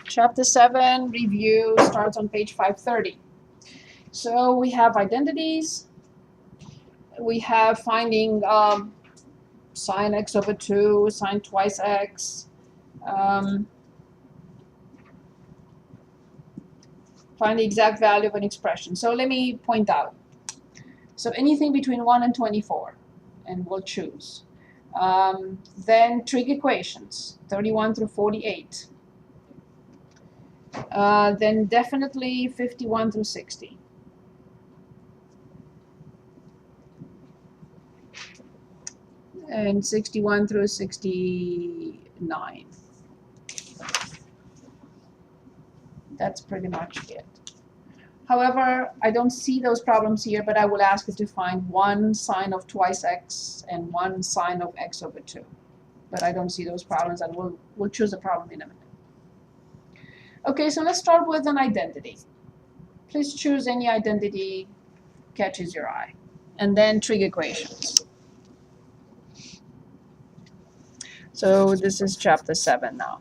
Chapter 7, review, starts on page 530. So we have identities. We have finding sine x over 2, sine twice x. Find the exact value of an expression. So let me point out. So anything between 1 and 24, and we'll choose. Then trig equations, 31 through 48. Then definitely 51 through 60. And 61 through 69. That's pretty much it. However, I don't see those problems here, but I will ask you to find one sine of twice x and one sine of x over 2. But I don't see those problems, and we'll choose a problem in a minute. Okay, so let's start with an identity. Please choose any identity catches your eye. And then trig equations. So this is chapter 7 now.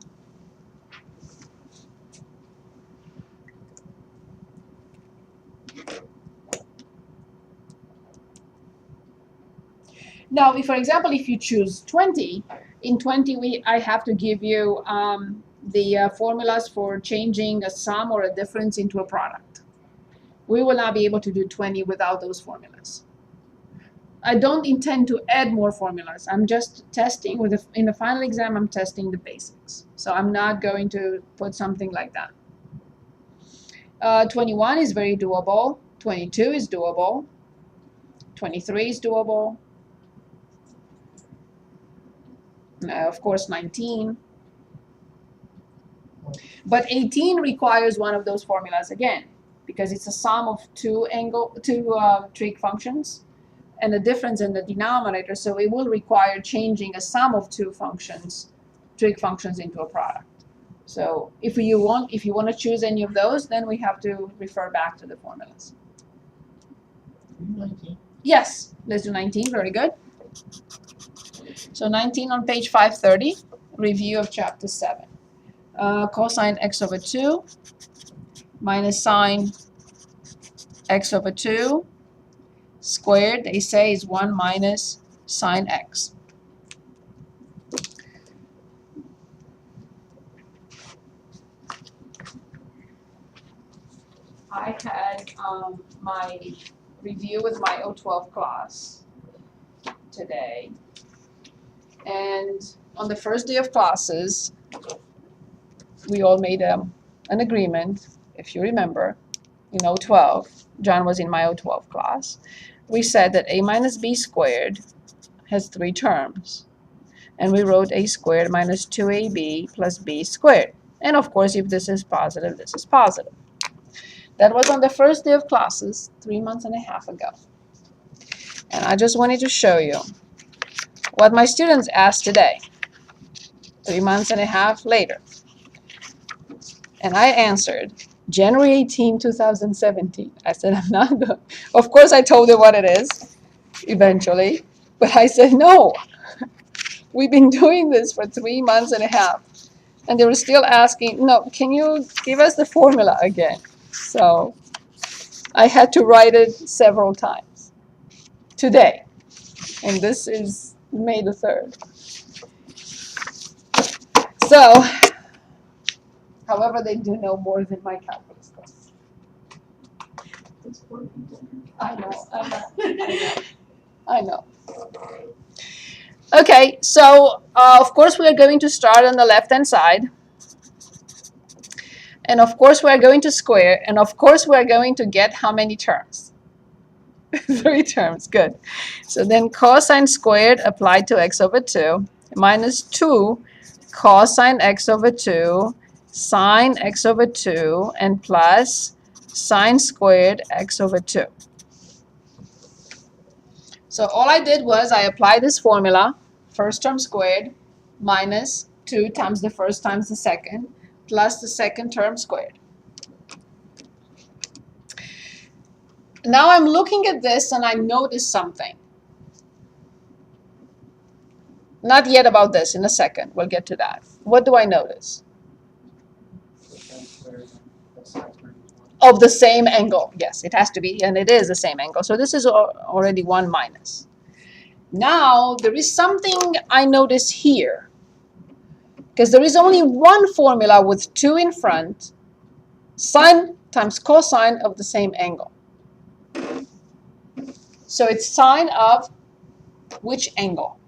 Now, if, for example, if you choose 20, in 20 I have to give you the formulas for changing a sum or a difference into a product. We will not be able to do 20 without those formulas. I don't intend to add more formulas. I'm just testing in the final exam, I'm testing the basics. So I'm not going to put something like that. 21 is very doable. 22 is doable. 23 is doable. Of course, 19. But 18 requires one of those formulas again, because it's a sum of two trig functions and a difference in the denominator, so it will require changing a sum of two trig functions into a product. So if you want to choose any of those, then we have to refer back to the formulas. 19. Yes, let's do 19. Very good. So 19 on page 530, review of chapter 7. Cosine x over 2 minus sine x over 2 squared, they say, is 1 minus sine x. I had my review with my O12 class today. And on the first day of classes, we all made an agreement, if you remember, in O12. John was in my O12 class. We said that a minus b squared has 3 terms. And we wrote a squared minus 2ab plus b squared. And of course, if this is positive, this is positive. That was on the first day of classes 3 months and a half ago. And I just wanted to show you what my students asked today, 3 months and a half later. And I answered, January 18, 2017. I said, I'm not going. Of course, I told them what it is eventually, but I said, no. We've been doing this for 3 months and a half. And they were still asking, no, can you give us the formula again? So I had to write it several times today. And this is May the 3rd. So, however, they do know more than my calculus class. I know. Okay, so of course we are going to start on the left-hand side. And of course we are going to square. And of course we are going to get how many terms? 3 terms, good. So then cosine squared applied to x over 2 minus 2 cosine x over 2 sine x over 2 and plus sine squared x over 2. So all I did was I applied this formula, first term squared minus 2 times the first times the second plus the second term squared. Now I'm looking at this and I notice something. Not yet about this, in a second. We'll get to that. What do I notice? Of the same angle. Yes, it has to be, and it is the same angle. So this is already 1 minus. Now, there is something I notice here, because there is only one formula with 2 in front, sine times cosine of the same angle. So it's sine of which angle?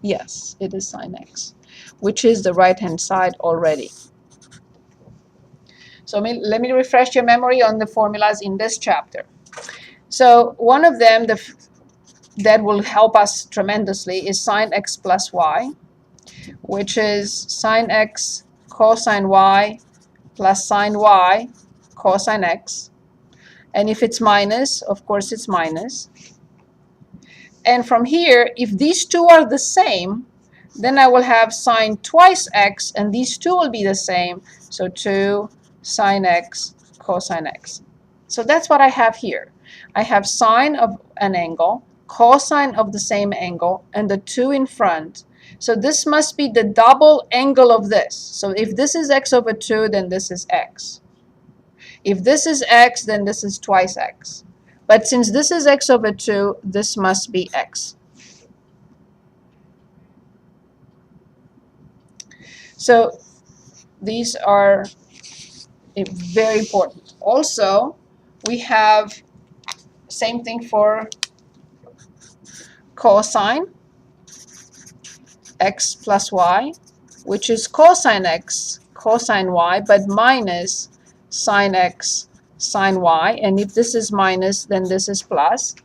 Yes, it is sine x, which is the right-hand side already. So let me refresh your memory on the formulas in this chapter. So one of them that will help us tremendously is sine x plus y, which is sine x cosine y plus sine y cosine x. And if it's minus, of course it's minus. And from here, if these two are the same, then I will have sine twice x, and these two will be the same. So 2 sine x cosine x. So that's what I have here. I have sine of an angle, cosine of the same angle, and the 2 in front. So this must be the double angle of this. So if this is x over 2, then this is x. If this is x, then this is twice x. But since this is x over 2, this must be x. So these are very important. Also, we have same thing for cosine x plus y, which is cosine x cosine y, but minus sine x sine y. And if this is minus, then this is plus.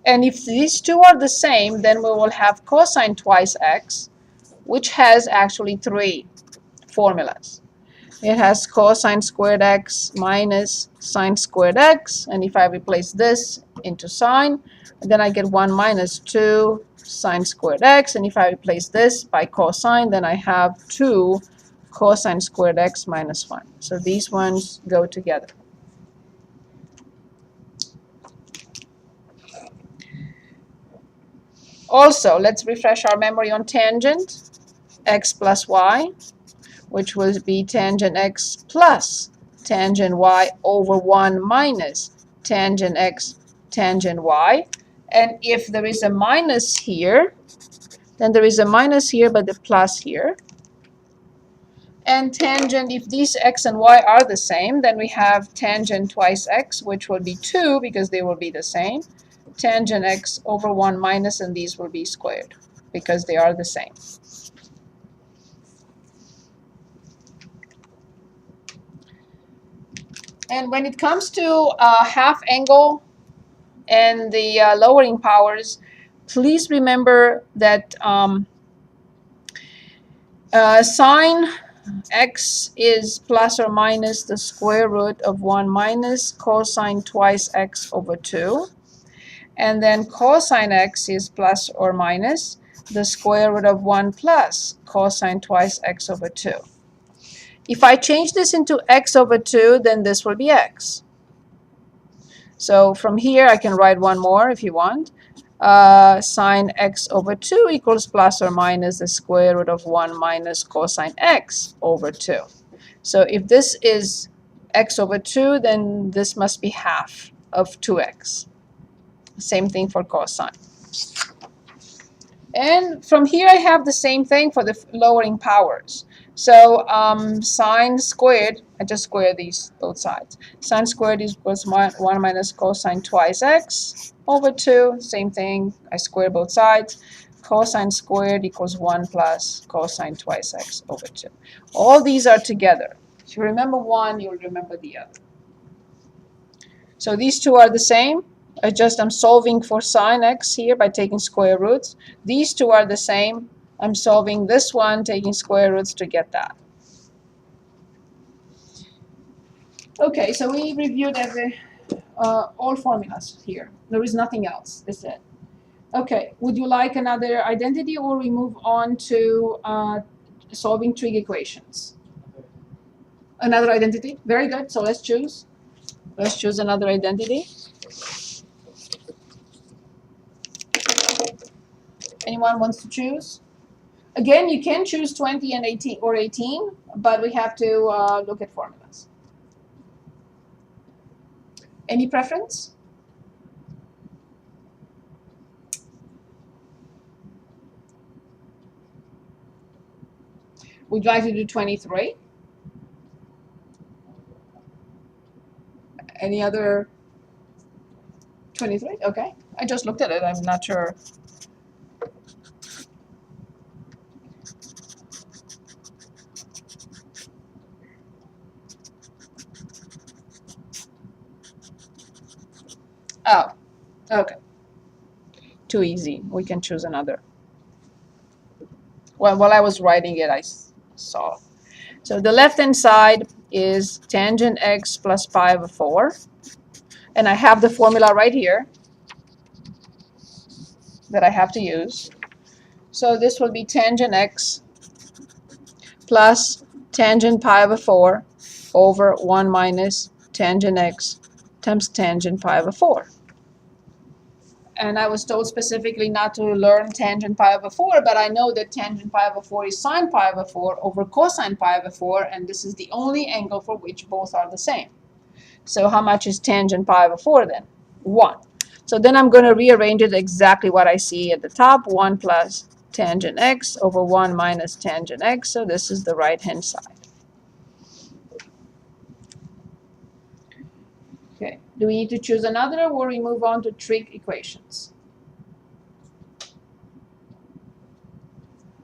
And if these two are the same, then we will have cosine twice x, which has actually 3 formulas. It has cosine squared x minus sine squared x, and if I replace this into sine, then I get 1 minus 2 sine squared x, and if I replace this by cosine, then I have 2 cosine squared x minus 1. So these ones go together. Also, let's refresh our memory on tangent x plus y, which will be tangent x plus tangent y over 1 minus tangent x tangent y. And if there is a minus here, then there is a minus here, but the plus here. And tangent, if these x and y are the same, then we have tangent twice x, which will be 2 because they will be the same. Tangent x over 1 minus, and these will be squared because they are the same. And when it comes to half angle and the lowering powers, please remember that sine x is plus or minus the square root of 1 minus cosine twice x over 2. And then cosine x is plus or minus the square root of 1 plus cosine twice x over 2. If I change this into x over 2, then this will be x. So from here, I can write one more if you want. Sine x over 2 equals plus or minus the square root of 1 minus cosine x over 2. So if this is x over 2, then this must be half of 2x. Same thing for cosine. And from here, I have the same thing for the lowering powers. So sine squared, I just square these both sides. Sine squared equals 1 minus cosine twice x over 2. Same thing, I square both sides. Cosine squared equals 1 plus cosine twice x over 2. All these are together. If you remember one, you'll remember the other. So these two are the same. I'm solving for sine x here by taking square roots. These two are the same. I'm solving this one, taking square roots to get that. Okay, so we reviewed all formulas here. There is nothing else. That's it. Okay, would you like another identity, or we move on to solving trig equations? Another identity? Very good. So let's choose. Let's choose another identity. Anyone wants to choose? Again, you can choose 20 and 18 or 18, but we have to look at formulas. Any preference? Would you like to do 23? Any other? 23? Okay. I just looked at it. I'm not sure. Oh, okay. Too easy. We can choose another. Well, while I was writing it, I saw. So the left-hand side is tangent x plus pi over 4. And I have the formula right here that I have to use. So this will be tangent x plus tangent pi over 4 over 1 minus tangent x times tangent pi over 4. And I was told specifically not to learn tangent pi over 4, but I know that tangent pi over 4 is sine pi over 4 over cosine pi over 4, and this is the only angle for which both are the same. So how much is tangent pi over 4 then? 1. So then I'm going to rearrange it exactly what I see at the top, 1 plus tangent x over 1 minus tangent x, so this is the right-hand side. Okay, do we need to choose another, or we move on to trig equations?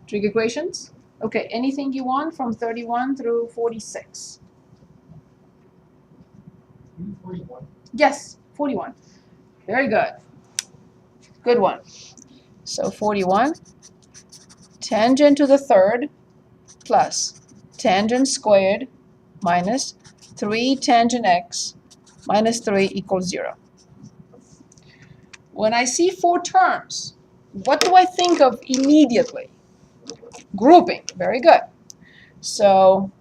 Trig equations? Okay, anything you want from 31 through 46? 41. Yes, 41. Very good. Good one. So 41, tangent to the third plus tangent squared minus 3 tangent x minus 3 equals 0. When I see 4 terms, what do I think of immediately? Grouping. Very good. So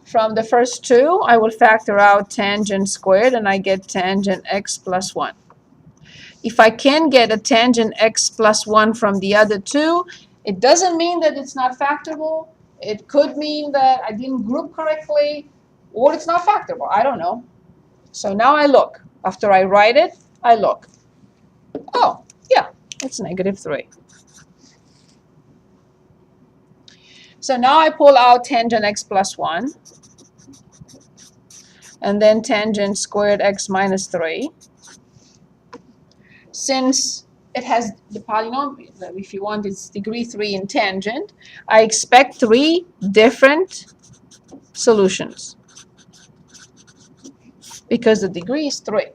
from the first 2, I will factor out tangent squared, and I get tangent x plus 1. If I can get a tangent x plus 1 from the other 2, it doesn't mean that it's not factorable. It could mean that I didn't group correctly, or it's not factorable. I don't know. So now I look. After I write it, I look. Oh, yeah, it's negative 3. So now I pull out tangent x plus 1, and then tangent squared x minus 3. Since it has the polynomial, if you want, it's degree 3 in tangent, I expect 3 different solutions because the degree is 3.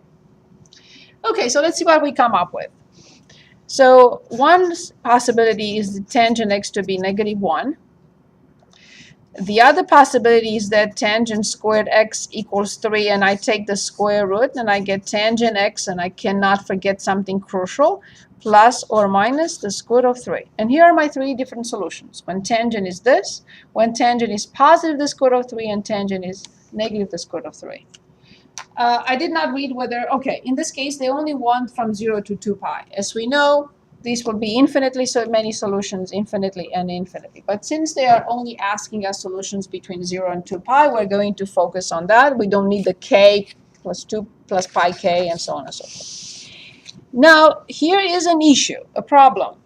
Okay, so let's see what we come up with. So one possibility is the tangent x to be negative 1. The other possibility is that tangent squared x equals 3, and I take the square root and I get tangent x, and I cannot forget something crucial, plus or minus the square root of 3. And here are my 3 different solutions. When tangent is this, when tangent is positive the square root of 3, and tangent is negative the square root of 3. I did not read whether, okay, in this case they only want from 0 to 2 pi. As we know, these will be infinitely so many solutions, infinitely and infinitely. But since they are only asking us solutions between 0 and 2 pi, we're going to focus on that. We don't need the k plus 2 plus pi k and so on and so forth. Now, here is an issue, a problem.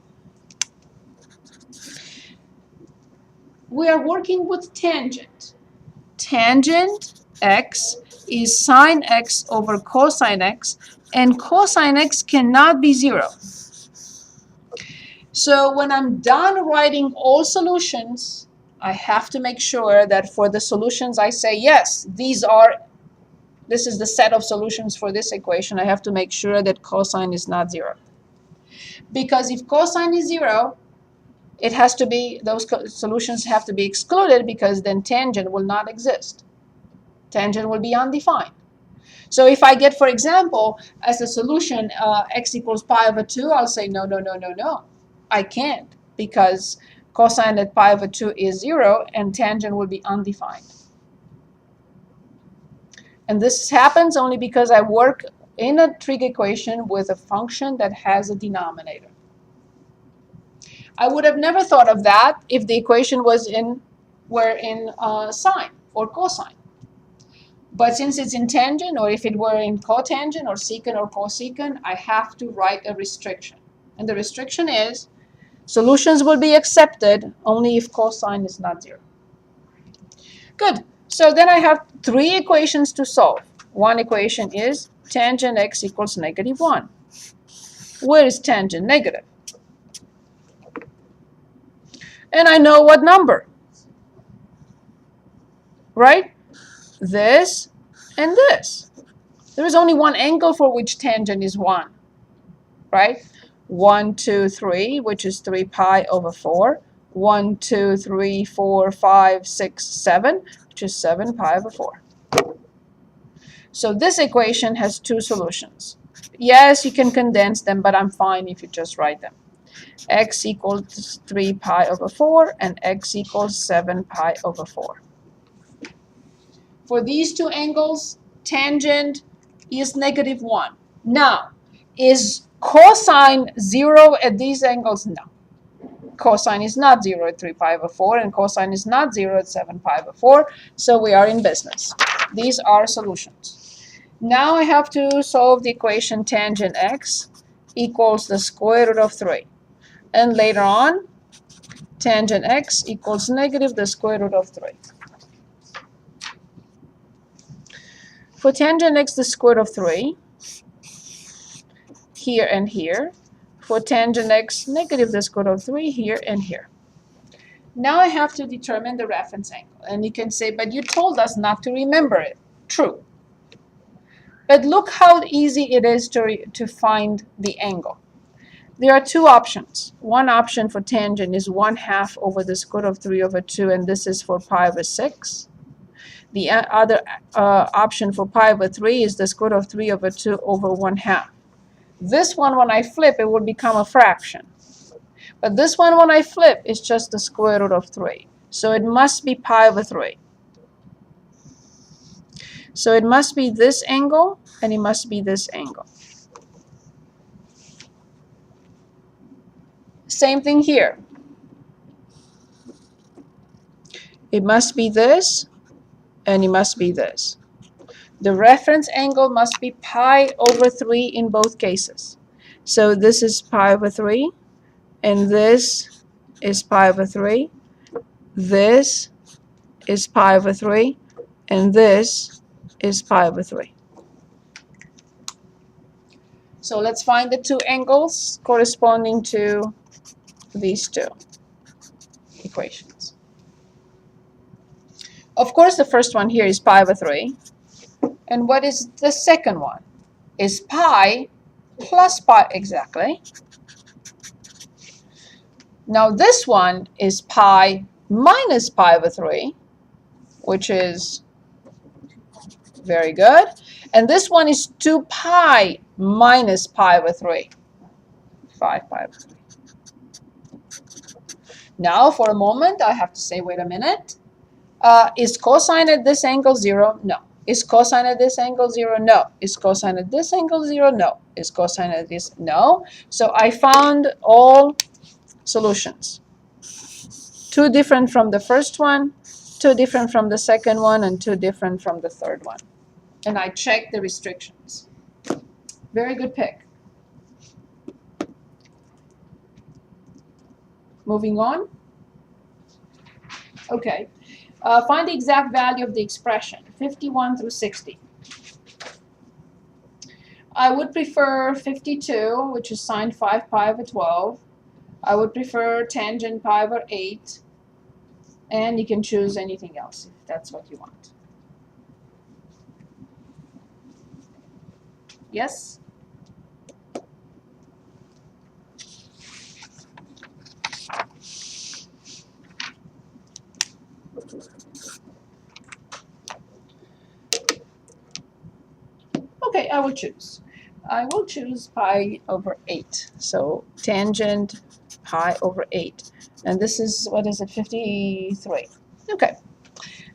We are working with tangent. Tangent x is sine x over cosine x, and cosine x cannot be 0. So when I'm done writing all solutions, I have to make sure that for the solutions I say, yes, this is the set of solutions for this equation. I have to make sure that cosine is not 0. Because if cosine is 0, it has to be, those solutions have to be excluded, because then tangent will not exist. Tangent will be undefined. So if I get, for example, as a solution x equals pi over 2, I'll say no, no, no, no, no. I can't, because cosine at pi over 2 is 0, and tangent will be undefined. And this happens only because I work in a trig equation with a function that has a denominator. I would have never thought of that if the equation were in sine or cosine. But since it's in tangent, or if it were in cotangent or secant or cosecant, I have to write a restriction. And the restriction is solutions will be accepted only if cosine is not 0. Good. So then I have 3 equations to solve. One equation is tangent x equals -1. Where is tangent negative? And I know what number, right? This and this. There is only one angle for which tangent is 1, right? 1, 2, 3, which is 3 pi over 4. 1, 2, 3, 4, 5, 6, 7, which is 7 pi over 4. So this equation has 2 solutions. Yes, you can condense them, but I'm fine if you just write them. X equals 3 pi over 4 and x equals 7 pi over 4. For these 2 angles, tangent is -1. Now, is cosine 0 at these angles? No. Cosine is not 0 at 3 pi over 4, and cosine is not 0 at 7 pi over 4, so we are in business. These are solutions. Now I have to solve the equation tangent x equals the square root of 3. And later on, tangent x equals negative the square root of 3. For tangent x, the square root of 3, here and here. For tangent x, negative the square root of 3, here and here. Now I have to determine the reference angle. And you can say, but you told us not to remember it. True. But look how easy it is to find the angle. There are 2 options. One option for tangent is 1/2 over the square root of 3 over 2, and this is for pi over 6. The other option for pi over 3 is the square root of 3 over 2 over 1/2. This one, when I flip, it will become a fraction. But this one, when I flip, is just the square root of 3. So it must be pi over 3. So it must be this angle, and it must be this angle. Same thing here. It must be this, and it must be this. The reference angle must be pi over 3 in both cases. So this is pi over 3, and this is pi over 3. This is pi over 3, and this is pi over 3. So let's find the 2 angles corresponding to these 2 equations. Of course, the first one here is pi over 3. And what is the second one? Is pi plus pi, exactly. Now this one is pi minus pi over 3, which is very good. And this one is 2 pi minus pi over 3, 5 pi over 3. Now, for a moment, I have to say, wait a minute. Is cosine at this angle 0? No. Is cosine at this angle 0? No. Is cosine at this angle 0? No. Is cosine at this? No. So I found all solutions. 2 different from the first one, 2 different from the second one, and 2 different from the third one. And I checked the restrictions. Very good pick. Moving on. Okay. Find the exact value of the expression, 51 through 60. I would prefer 52, which is sine 5 pi over 12. I would prefer tangent pi over 8. And you can choose anything else if that's what you want. Yes? Okay, I will choose. I will choose pi over 8. So tangent pi over 8. And this is, what is it, 53. Okay.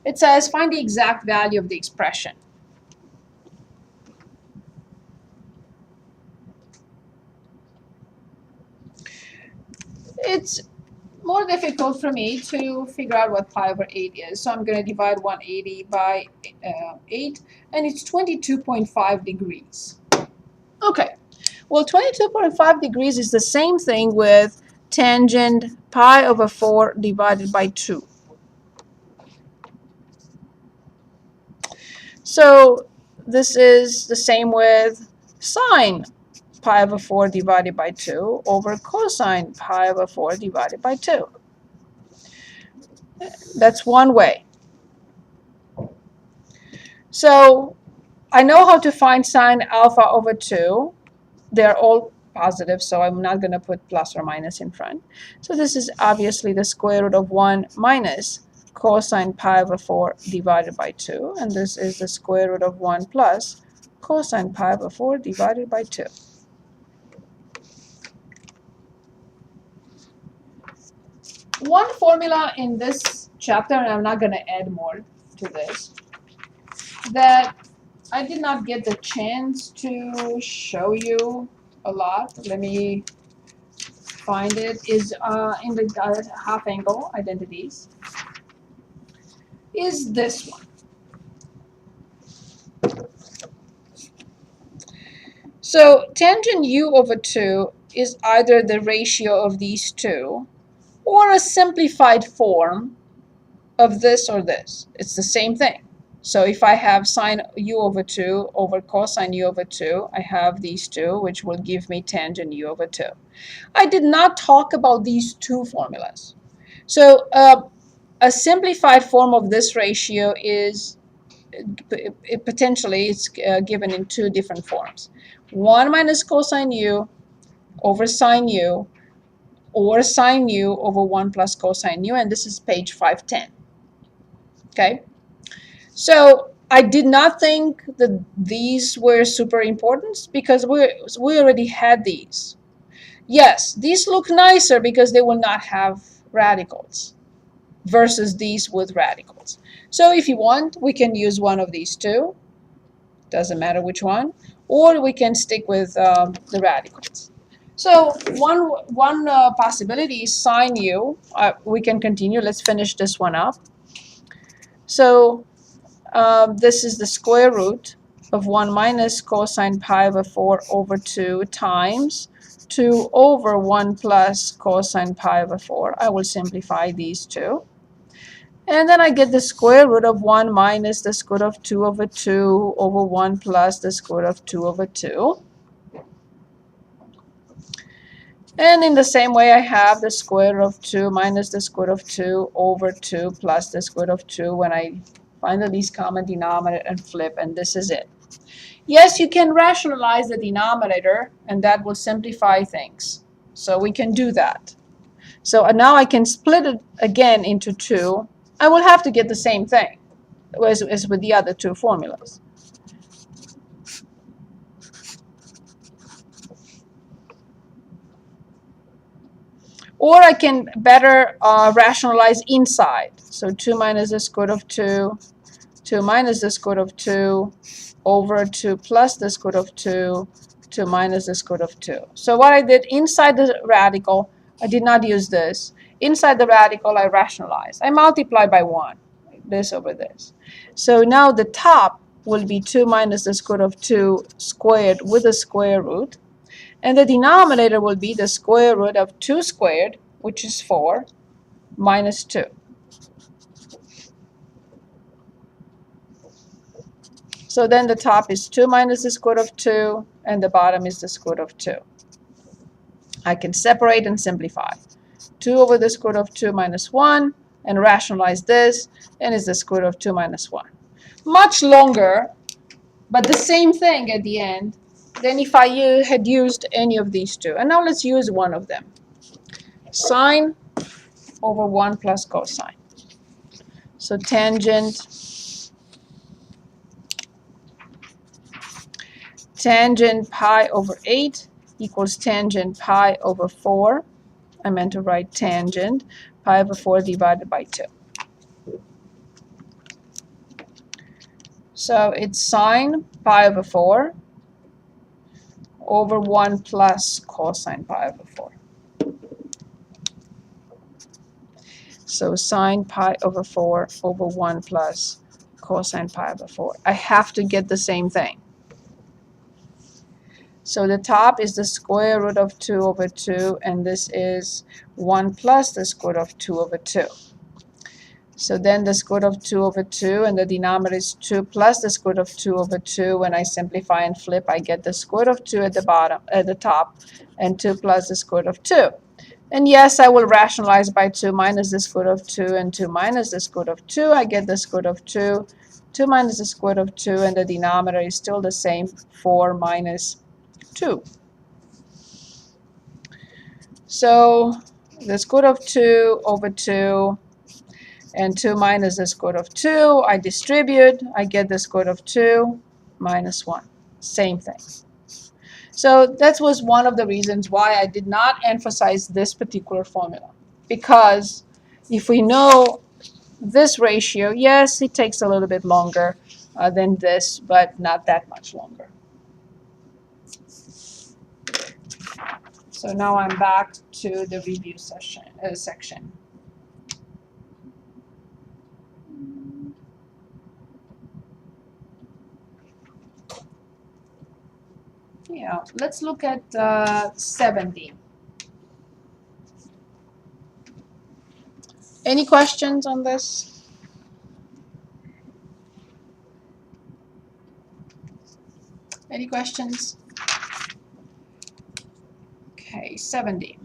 It says find the exact value of the expression. it's more difficult for me to figure out what pi over 8 is. So I'm going to divide 180 by 8, and it's 22.5 degrees. Okay, well, 22.5 degrees is the same thing with tangent pi over 4 divided by 2. So this is the same with sine pi over 4 divided by 2 over cosine pi over 4 divided by 2. That's one way. So I know how to find sine alpha over 2. They're all positive, so I'm not going to put plus or minus in front. So this is obviously the square root of 1 minus cosine pi over 4 divided by 2. And this is the square root of 1 plus cosine pi over 4 divided by 2. One formula in this chapter, and I'm not going to add more to this, that I did not get the chance to show you a lot. Let me find it. Is in the half angle identities. Is this one. So tangent u over 2 is either the ratio of these two or a simplified form of this or this. It's the same thing. So if I have sine u over 2 over cosine u over 2, I have these two, which will give me tangent u over 2. I did not talk about these two formulas. So a simplified form of this ratio is potentially it's given in two different forms. 1 minus cosine u over sine u, or sine u over 1 plus cosine u, and this is page 510. Okay, so I did not think that these were super important because we already had these. Yes, these look nicer because they will not have radicals versus these with radicals. So if you want, we can use one of these two. Doesn't matter which one. Or we can stick with the radicals. So one possibility is sine u. We can continue. Let's finish this one up. So this is the square root of 1 minus cosine pi over 4 over 2 times 2 over 1 plus cosine pi over 4. I will simplify these two. And then I get the square root of 1 minus the square root of 2 over 2 over 1 plus the square root of 2 over 2. And in the same way, I have the square root of 2 minus the square root of 2 over 2 plus the square root of 2 when I find the least common denominator and flip, and this is it. Yes, you can rationalize the denominator, and that will simplify things. So we can do that. So now I can split it again into two. I will have to get the same thing as with the other two formulas. Or I can better rationalize inside. So 2 minus the square root of 2, 2 minus the square root of 2, over 2 plus the square root of 2, 2 minus the square root of 2. So what I did inside the radical, I did not use this. Inside the radical, I rationalized. I multiplied by 1, this over this. So now the top will be 2 minus the square root of 2 squared with the square root. And the denominator will be the square root of 2 squared, which is 4, minus 2. So then the top is 2 minus the square root of 2, and the bottom is the square root of 2. I can separate and simplify. 2 over the square root of 2 minus 1, and rationalize this, and it's the square root of 2 minus 1. Much longer, but the same thing at the end than if I had used any of these two. And now let's use one of them. Sine over 1 plus cosine. So tangent pi over 8 equals tangent pi over 4. I meant to write tangent pi over 4 divided by 2. So it's sine pi over 4 over 1 plus cosine pi over 4. So sine pi over 4 over 1 plus cosine pi over 4. I have to get the same thing. So the top is the square root of 2 over 2, and this is 1 plus the square root of 2 over 2. So then the square root of 2 over 2, and the denominator is 2 plus the square root of 2 over 2. When I simplify and flip, I get the square root of 2 at the bottom, at the top, and 2 plus the square root of 2. And yes, I will rationalize by 2 minus the square root of 2, and 2 minus the square root of 2. I get the square root of 2. 2 minus the square root of 2, and the denominator is still the same, 4 minus 2. So the square root of 2 over 2, and 2 minus the square root of 2, I distribute, I get the square root of 2 minus 1. Same thing. So that was one of the reasons why I did not emphasize this particular formula. Because if we know this ratio, yes, it takes a little bit longer than this, but not that much longer. So now I'm back to the review section. Yeah, let's look at 70. Any questions on this? Any questions? Okay, 70.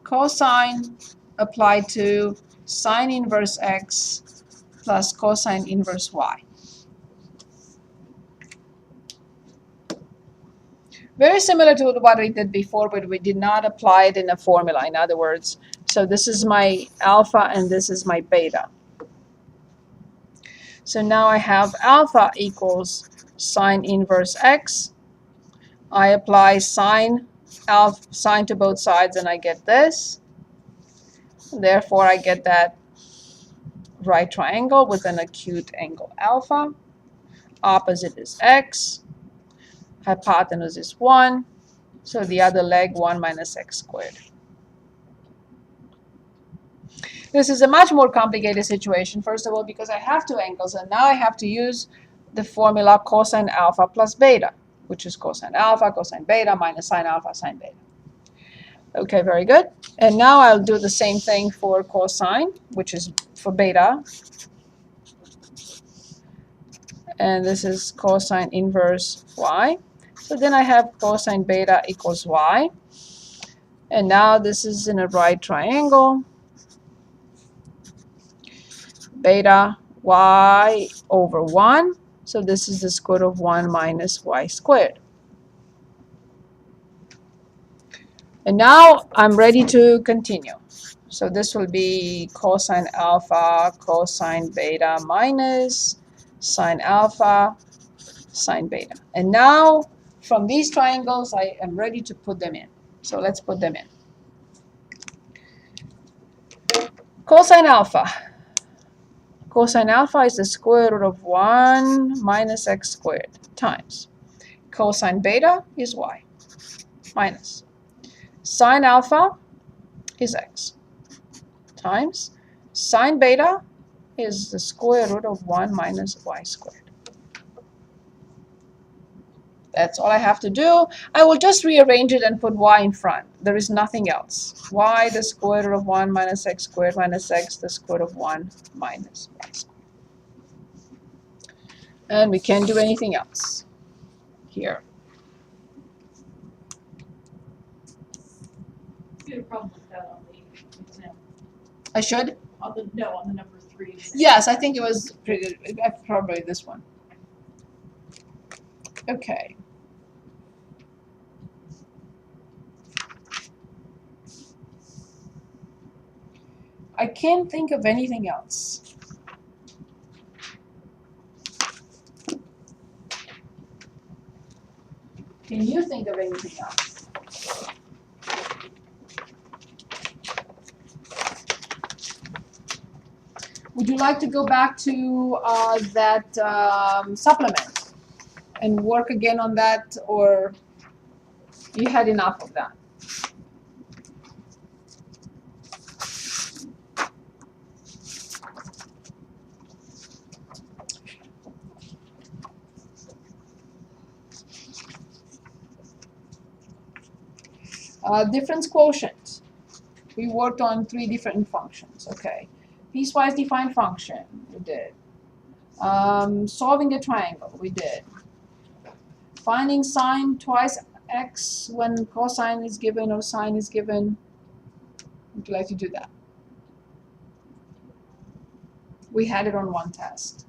Cosine applied to sine inverse x plus cosine inverse y. Very similar to what we did before, but we did not apply it in a formula. In other words, so this is my alpha and this is my beta. So now I have alpha equals sine inverse x. I apply sine to both sides and I get this. Therefore, I get that right triangle with an acute angle alpha. Opposite is x. Hypotenuse is 1. So the other leg, 1 minus x squared. This is a much more complicated situation, first of all, because I have two angles, and now I have to use the formula cosine alpha plus beta, which is cosine alpha, cosine beta, minus sine alpha, sine beta. Okay, very good. And now I'll do the same thing for cosine, which is for beta. And this is cosine inverse y. So then I have cosine beta equals y. And now this is in a right triangle. Beta y over 1. So this is the square root of 1 minus y squared. And now I'm ready to continue. So this will be cosine alpha, cosine beta minus sine alpha, sine beta. And now from these triangles, I am ready to put them in. So let's put them in. Cosine alpha. Cosine alpha is the square root of 1 minus x squared times. Cosine beta is y minus. Sine alpha is x times. Sine beta is the square root of 1 minus y squared. That's all I have to do. I will just rearrange it and put y in front. There is nothing else. Y, the square root of 1 minus x squared minus x, the square root of 1 minus y squared. And we can't do anything else here. You had a problem with that on the exam. I should? On the number 3 exam. Yes, I think it was pretty, probably this one. Okay. I can't think of anything else. Can you think of anything else? Would you like to go back to that supplement and work again on that, or you had enough of that? Difference quotient. We worked on 3 different functions, okay. Piecewise defined function, we did. Solving a triangle, we did. Finding sine twice x when cosine is given or sine is given. Would you like to do that? We had it on one test.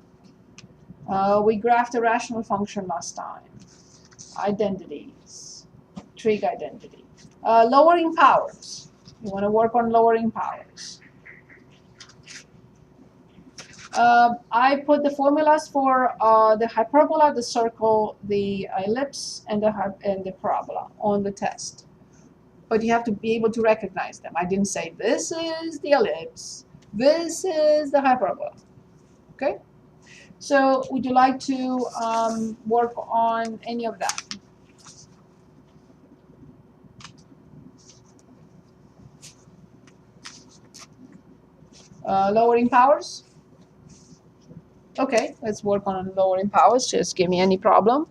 We graphed a rational function last time. Identities, trig identity. Lowering powers. You want to work on lowering powers. I put the formulas for the hyperbola, the circle, the ellipse, and the parabola on the test. But you have to be able to recognize them. I didn't say this is the ellipse, this is the hyperbola. Okay? So would you like to work on any of that? Lowering powers? Okay, let's work on lowering powers. Just give me any problem.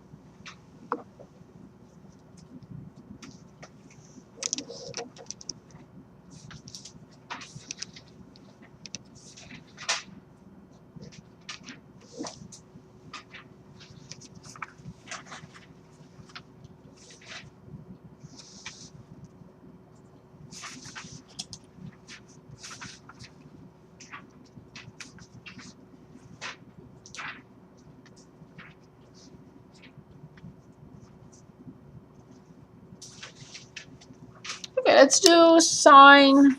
Okay, let's do sine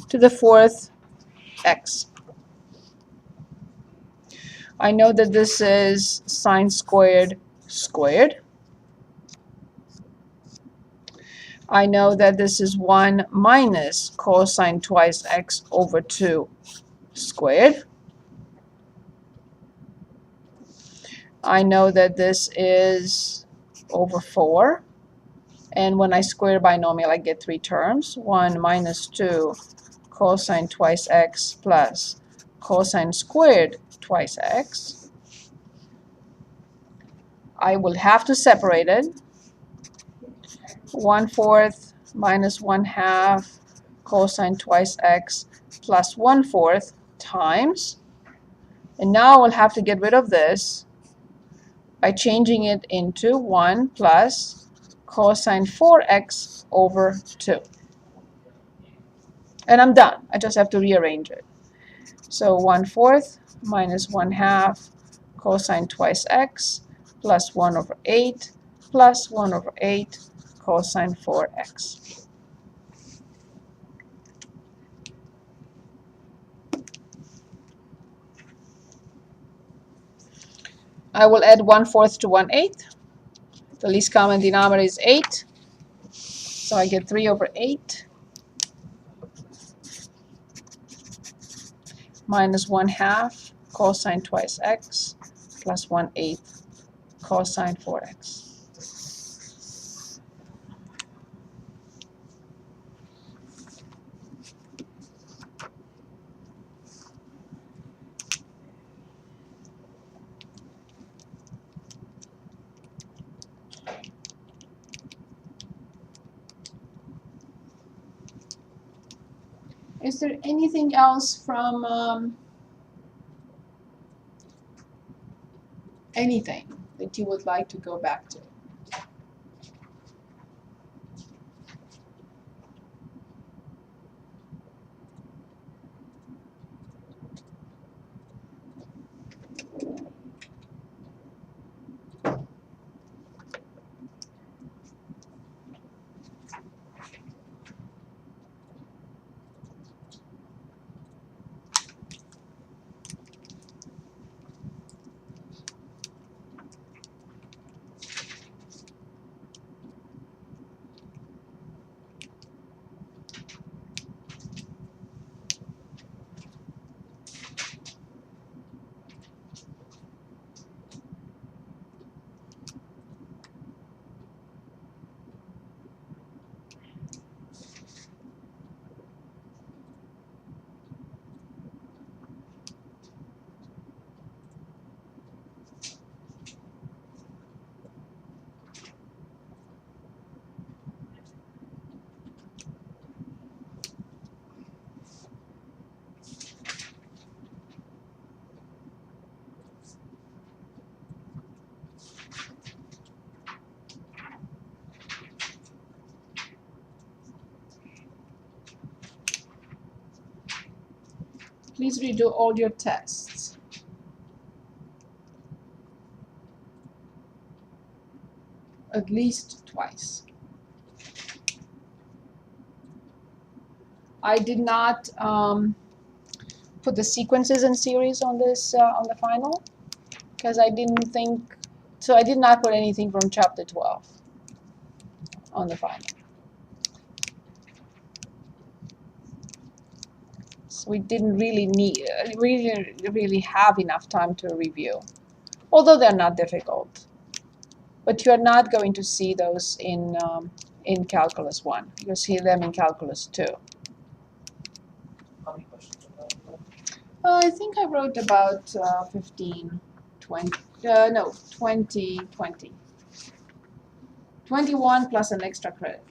to the 4th x. I know that this is sine squared squared. I know that this is 1 minus cosine twice x over 2 squared. I know that this is over 4. And when I square binomial, I get 3 terms. 1 minus 2 cosine twice x plus cosine squared twice x. I will have to separate it. 1/4 minus 1/2 cosine twice x plus 1/4 times. And now I'll have to get rid of this by changing it into 1 plus cosine 4x over 2. And I'm done. I just have to rearrange it. So 1/4 minus 1/2 cosine twice x plus 1 over 8 plus 1 over 8 cosine 4x. I will add 1/4 to 1/8. The least common denominator is 8. So I get 3 over 8 minus 1/2 cosine twice x plus 1/8 cosine 4x. Is there anything else from anything that you would like to go back to? Please redo all your tests. At least twice. I did not put the sequences and series on this on the final because I didn't think, so I did not put anything from chapter 12 on the final. So we didn't really need, really have enough time to review, although they're not difficult. But you're not going to see those in Calculus 1. You'll see them in Calculus 2. How many questions are there? I think I wrote about 15, 20, no, 20, 20. 21 plus an extra credit.